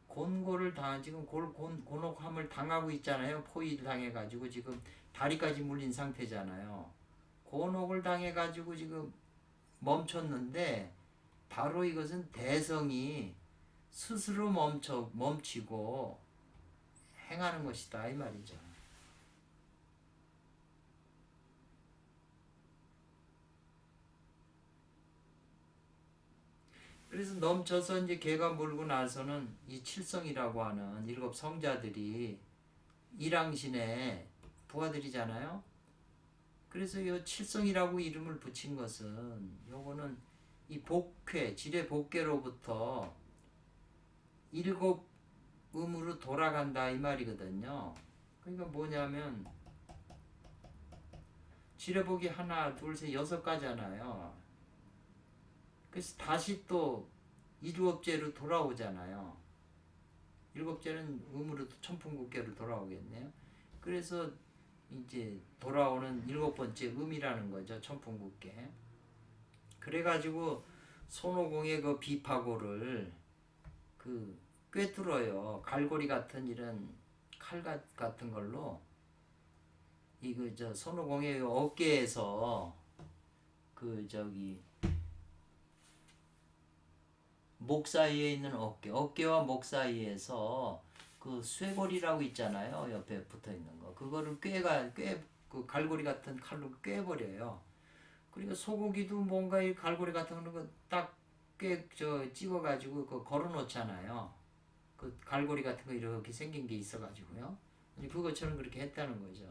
곤고를 지금 곤혹함을 당하고 있잖아요. 포위를 당해가지고 지금 다리까지 물린 상태잖아요. 곤혹을 당해가지고 지금 멈췄는데 바로 이것은 대성이 스스로 멈추고 행하는 것이다 이 말이죠. 그래서 넘쳐서 이제 개가 물고 나서는 이 칠성이라고 하는 일곱 성자들이 일왕신의 부하들이잖아요. 그래서 이 칠성이라고 이름을 붙인 것은 요거는 이 복회, 지뢰 복괴로부터 일곱 음으로 돌아간다 이 말이거든요. 그러니까 뭐냐면 지뢰복이 하나, 둘, 셋, 6가지잖아요. 그래서 다시 또 일곱째로 돌아오잖아요. 일곱째는 음으로 천풍국계로 돌아오겠네요. 그래서 이제 돌아오는 7번째 음이라는 거죠. 천풍국계. 그래가지고 손오공의 그 비파고를 그 꿰뚫어요. 갈고리 같은 이런 칼 같은 걸로 손오공의 어깨에서 목 사이에 있는 어깨와 목 사이에서 그 쇠고리라고 있잖아요. 옆에 붙어 있는 거. 그거를 그 갈고리 같은 칼로 꿰버려요. 그러니까 소고기도 뭔가 이 갈고리 같은 거 딱 찍어가지고 그 걸어 놓잖아요. 그 갈고리 같은 거 이렇게 생긴 게 있어가지고요. 그것처럼 그렇게 했다는 거죠.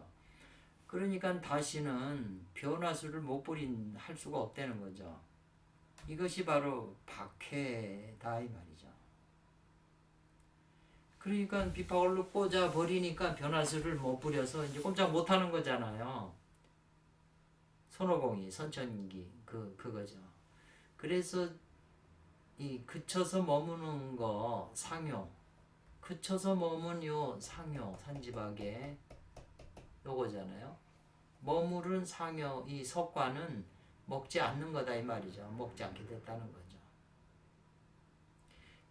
그러니까 다시는 변화수를 못 할 수가 없다는 거죠. 이것이 바로 박해다 이 말이죠. 그러니까 비파울로 꽂아 버리니까 변화수를 못 부려서 이제 꼼짝 못 하는 거잖아요. 손오공이 선천기 그거죠. 그래서 이 그쳐서 머무는 거 상효, 그쳐서 머문 요 상효 산지박에 요거잖아요. 머무른 상효 이 석과는 먹지 않는 거다 이 말이죠. 먹지 않게 됐다는 거죠.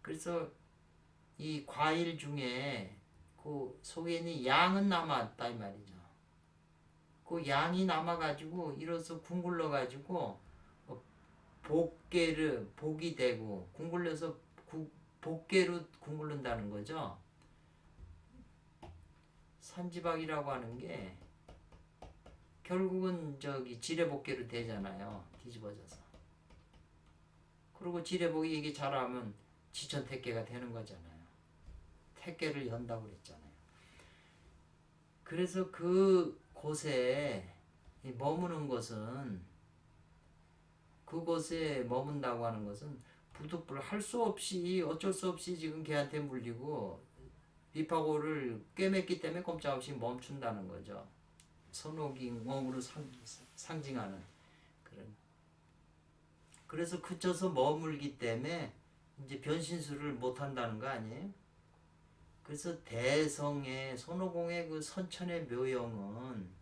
그래서 이 과일 중에 그 속에 있는 양은 남았다 이 말이죠. 그 양이 남아가지고 이로써 궁굴러가지고 복이 되고 궁굴려서 복계로 궁굴른다는 거죠. 산지박이라고 하는 게 결국은 지뢰복계로 되잖아요. 뒤집어져서. 그리고 지뢰복이 이게 자라면 지천택계가 되는 거잖아요. 택계를 연다고 그랬잖아요. 그래서 그 곳에 머무는 것은 그곳에 머문다고 하는 것은 부득불 할 수 없이 어쩔 수 없이 지금 걔한테 물리고 비파고를 꿰맸기 때문에 꼼짝없이 멈춘다는 거죠. 선호기공으로 상징하는 그런. 그래서 그쳐서 머물기 때문에 이제 변신수를 못한다는 거 아니에요? 그래서 대성의 손오공의 그 선천의 묘영은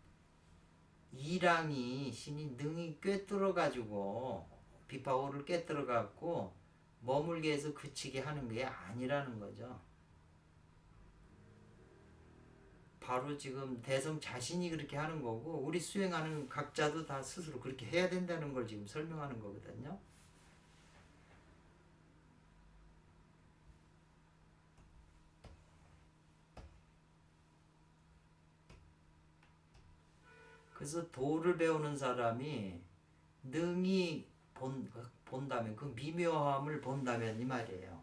이랑이 신이 능이 꿰뚫어 가지고 비파오를 꿰뚫어 갖고 머물게 해서 그치게 하는 게 아니라는 거죠. 바로 지금 대성 자신이 그렇게 하는 거고 우리 수행하는 각자도 다 스스로 그렇게 해야 된다는 걸 지금 설명하는 거거든요. 그래서 도를 배우는 사람이 능히 본다면 그 미묘함을 본다면 이 말이에요.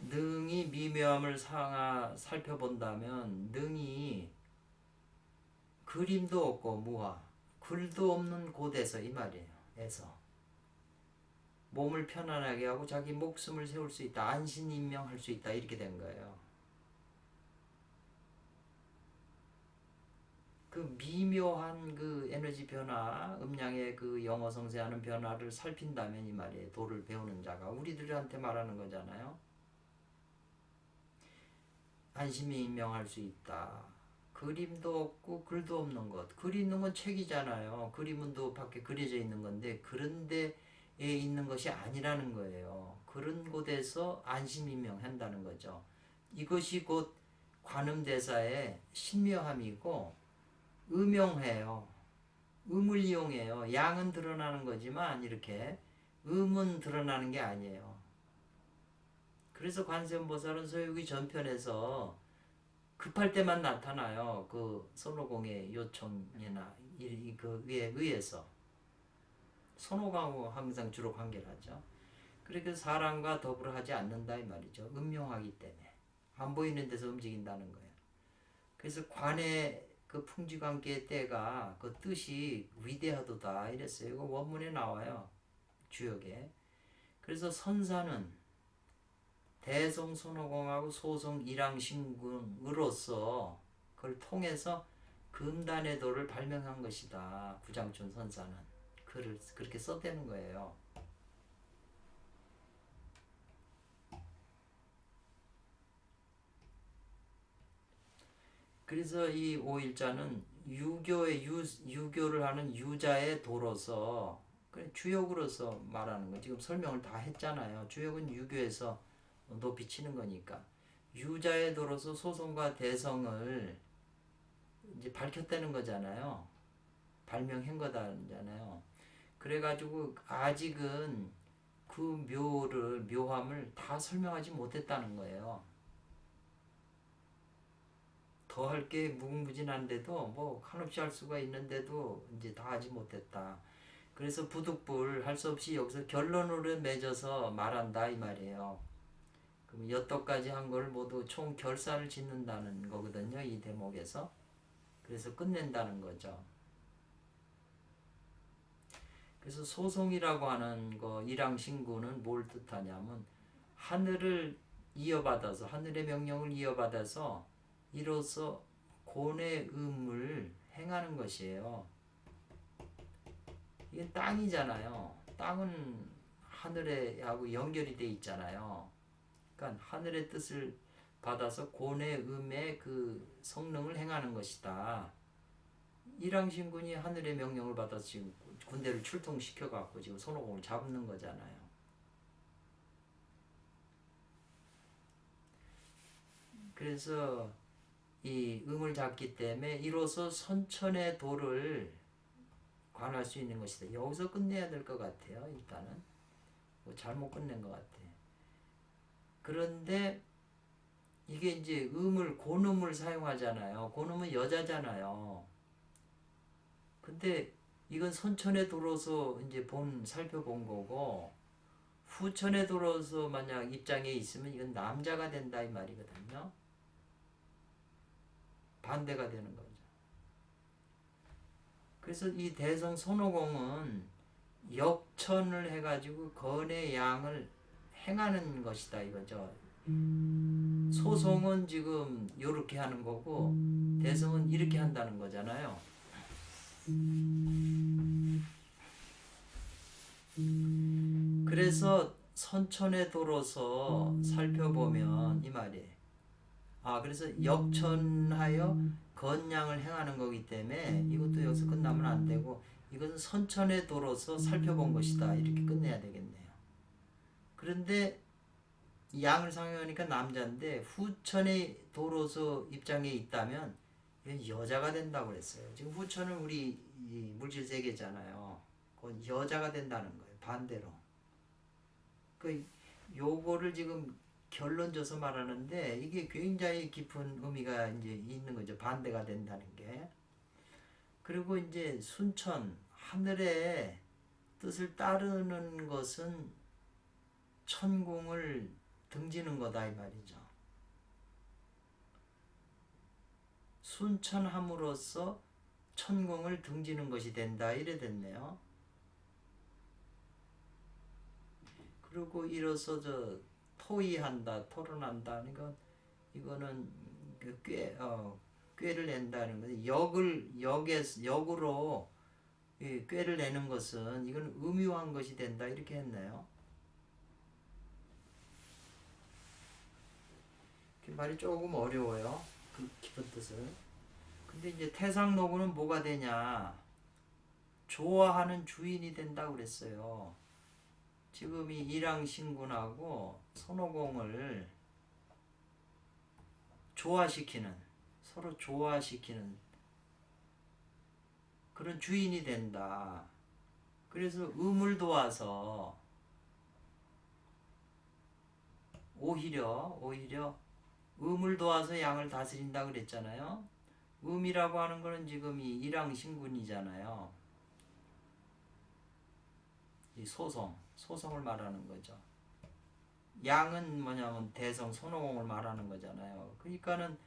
능히 미묘함을 살펴본다면 능히 그림도 없고 무화 글도 없는 곳에서 이 말이에요. 에서 몸을 편안하게 하고 자기 목숨을 세울 수 있다. 안신인명할 수 있다. 이렇게 된 거예요. 그 미묘한 그 에너지 변화, 음양의 그 영어 성세하는 변화를 살핀다면 이 말이에요. 도를 배우는 자가 우리들한테 말하는 거잖아요. 안심이 임명할 수 있다. 그림도 없고 글도 없는 것. 글 있는 건 책이잖아요. 그림은 또 밖에 그려져 있는 건데 그런 데에 있는 것이 아니라는 거예요. 그런 곳에서 안심 임명한다는 거죠. 이것이 곧 관음대사의 신묘함이고 음용해요. 음을 이용해요. 양은 드러나는 거지만 이렇게 음은 드러나는 게 아니에요. 그래서 관세음보살은 서유기 전편에서 급할 때만 나타나요. 그 손오공의 요청이나 그에 의해서 손오공하고 항상 주로 관계를 하죠. 그렇게 사람과 더불어 하지 않는다 이 말이죠. 음용하기 때문에 안 보이는 데서 움직인다는 거예요. 그래서 관의 그 풍지관계의 때가 그 뜻이 위대하도다 이랬어요. 이거 원문에 나와요. 주역에. 그래서 선사는 대성 손오공하고 소성 일왕신궁으로서 그걸 통해서 금단의 도를 발명한 것이다. 구장춘 선사는 글을 그렇게 써대는 거예요. 그래서 이 오일자는 유교를 하는 유자의 도로서 주역으로서 말하는 거 지금 설명을 다 했잖아요. 주역은 유교에서 높이 치는 거니까 유자의 도로서 소성과 대성을 이제 밝혔다는 거잖아요. 발명한 거다잖아요. 그래가지고 아직은 그 묘함을 다 설명하지 못했다는 거예요. 더 할 게 무궁무진한데도 뭐 한없이 할 수가 있는데도 이제 다 하지 못했다. 그래서 부득불 할 수 없이 여기서 결론으로 맺어서 말한다 이 말이에요. 그럼 여태까지 한 걸 모두 총 결산을 짓는다는 거거든요. 이 대목에서. 그래서 끝낸다는 거죠. 그래서 소송이라고 하는 거 일항신구는 뭘 뜻하냐면 하늘을 이어받아서 하늘의 명령을 이어받아서 이로써 고뇌 음을 행하는 것이에요. 이게 땅이잖아요. 땅은 하늘하고 연결이 돼 있잖아요. 그러니까 하늘의 뜻을 받아서 고뇌 음의 그 성능을 행하는 것이다. 일항신군이 하늘의 명령을 받아서 지금 군대를 출동시켜 갖고 지금 손오공을 잡는 거잖아요. 그래서 이 음을 잡기 때문에 이로써 선천의 도를 관할 수 있는 것이다. 여기서 끝내야 될 것 같아요. 일단은 뭐 잘못 끝낸 것 같아. 그런데 이게 이제 음을 고음을 사용하잖아요. 고음은 여자잖아요. 근데 이건 선천에 들어서 이제 살펴본 거고 후천에 들어서 만약 입장에 있으면 이건 남자가 된다 이 말이거든요. 반대가 되는 거죠. 그래서 이 대성 손오공은 역천을 해가지고 건의 양을 행하는 것이다 이거죠. 소송은 지금 이렇게 하는 거고 대성은 이렇게 한다는 거잖아요. 그래서 선천에 들어서 살펴보면 이 말이에요. 그래서 역천하여 건양을 행하는 거기 때문에 이것도 여기서 끝나면 안 되고 이것은 선천에 들어서 살펴본 것이다. 이렇게 끝내야 되겠네요. 그런데 양을 상영하니까 남자인데 후천에 들어서 입장에 있다면 여자가 된다고 그랬어요. 지금 후천은 우리 물질 세계잖아요. 그건 여자가 된다는 거예요. 반대로. 요거를 지금 결론져서 말하는데 이게 굉장히 깊은 의미가 이제 있는 거죠. 반대가 된다는 게. 그리고 이제 순천, 하늘의 뜻을 따르는 것은 천궁을 등지는 거다 이 말이죠. 순천함으로써 천궁을 등지는 것이 된다 이래 됐네요. 그리고 이로써 토의한다, 토론한다. 이거는 꾀를 낸다는 거지. 역으로 꾀를 내는 것은 이건 음유한 것이 된다 이렇게 했네요. 말이 조금 어려워요. 그 깊은 뜻을. 근데 이제 태상노구는 뭐가 되냐? 좋아하는 주인이 된다고 그랬어요. 지금 이 일항신군하고 손오공을 좋아시키는, 서로 좋아시키는 그런 주인이 된다. 그래서 음을 도와서 오히려 음을 도와서 양을 다스린다 그랬잖아요. 음이라고 하는 거는 지금 이 일항신군이잖아요. 이 소성을 말하는 거죠. 양은 뭐냐면 대성 손오공을 말하는 거잖아요. 그러니까는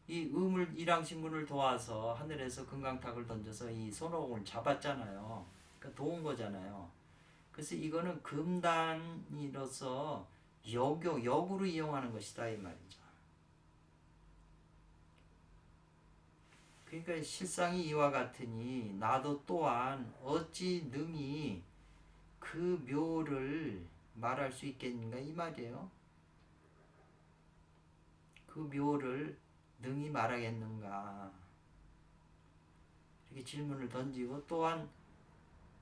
이 일항신군을 도와서 하늘에서 금강탁을 던져서 이 손오공을 잡았잖아요. 그러니까 도운 거잖아요. 그래서 이거는 금단으로서 역으로 이용하는 것이다 이 말이죠. 그러니까 실상이 이와 같으니 나도 또한 어찌 능히 그 묘를 말할 수 있겠는가 이 말이에요. 그 묘를 능히 말하겠는가 이렇게 질문을 던지고 또한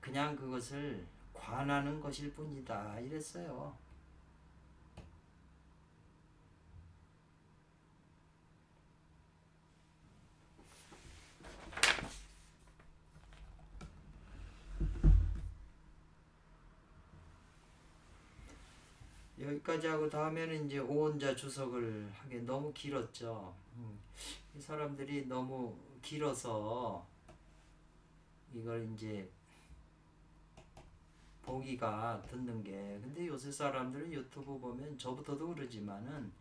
그냥 그것을 관하는 것일 뿐이다 이랬어요. 여기까지 하고 다음에는 이제 오원자 주석을 하게 너무 길었죠. 이 사람들이 너무 길어서 이걸 이제 보기가 듣는 게. 근데 요새 사람들은 유튜브 보면 저부터도 그러지만은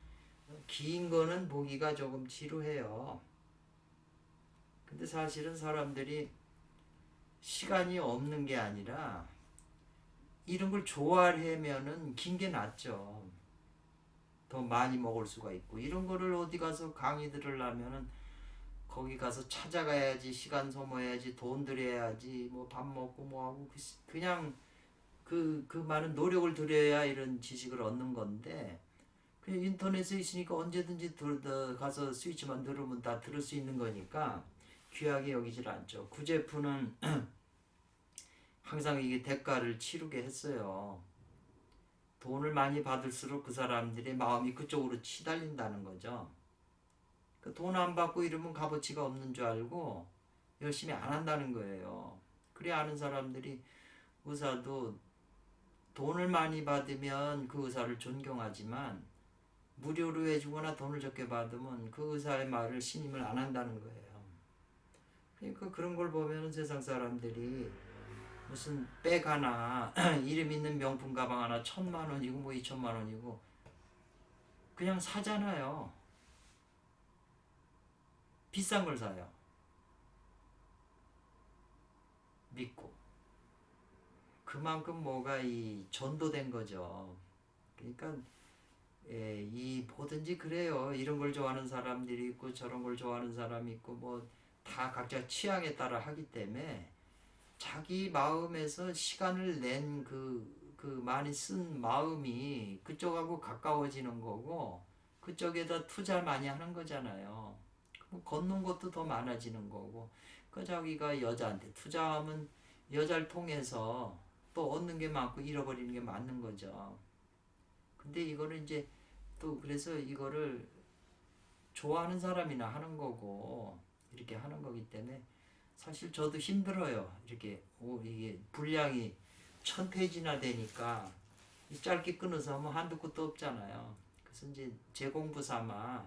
긴 거는 보기가 조금 지루해요. 근데 사실은 사람들이 시간이 없는 게 아니라 이런 걸 좋아하려면은 긴 게 낫죠. 더 많이 먹을 수가 있고 이런 거를 어디 가서 강의 들으려면은 거기 가서 찾아가야지, 시간 소모해야지, 돈 들여야지, 뭐 밥 먹고 뭐 하고 그냥 그 많은 노력을 들여야 이런 지식을 얻는 건데 그냥 인터넷에 있으니까 언제든지 가서 스위치만 누르면 다 들을 수 있는 거니까 귀하게 여기질 않죠. 구제프는 항상 이게 대가를 치르게 했어요. 돈을 많이 받을수록 그 사람들의 마음이 그쪽으로 치달린다는 거죠. 그 돈 안 받고 이러면 값어치가 없는 줄 알고 열심히 안 한다는 거예요. 그래 아는 사람들이 의사도 돈을 많이 받으면 그 의사를 존경하지만 무료로 해주거나 돈을 적게 받으면 그 의사의 말을 신임을 안 한다는 거예요. 그러니까 그런 걸 보면 세상 사람들이 무슨 백 하나 이름 있는 명품 가방 하나 1,000만 원이고 뭐 2,000만 원이고 그냥 사잖아요. 비싼 걸 사요. 믿고. 그만큼 뭐가 이 전도된 거죠. 그러니까 이 뭐든지 그래요. 이런 걸 좋아하는 사람들이 있고 저런 걸 좋아하는 사람이 있고 뭐 다 각자 취향에 따라 하기 때문에 자기 마음에서 시간을 낸 그 많이 쓴 마음이 그쪽하고 가까워지는 거고 그쪽에다 투자 많이 하는 거잖아요. 걷는 것도 더 많아지는 거고 그 자기가 여자한테 투자하면 여자를 통해서 또 얻는 게 많고 잃어버리는 게 많은 거죠. 근데 이거는 이제 또 그래서 이거를 좋아하는 사람이나 하는 거고 이렇게 하는 거기 때문에 사실 저도 힘들어요. 이렇게 이게 분량이 1,000페이지나 되니까 짧게 끊어서 하면 한두 끝도 없잖아요. 그래서 이제 제 공부 삼아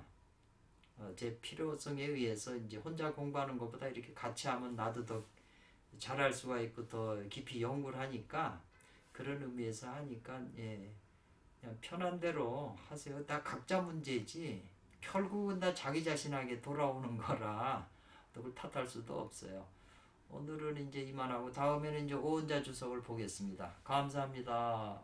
제 필요성에 의해서 이제 혼자 공부하는 것보다 이렇게 같이 하면 나도 더 잘할 수가 있고 더 깊이 연구를 하니까 그런 의미에서 하니까 그냥 편한 대로 하세요. 다 각자 문제지 결국은 다 자기 자신에게 돌아오는 거라 누굴 탓할 수도 없어요. 오늘은 이제 이만하고 다음에는 이제 오은자 주석을 보겠습니다. 감사합니다.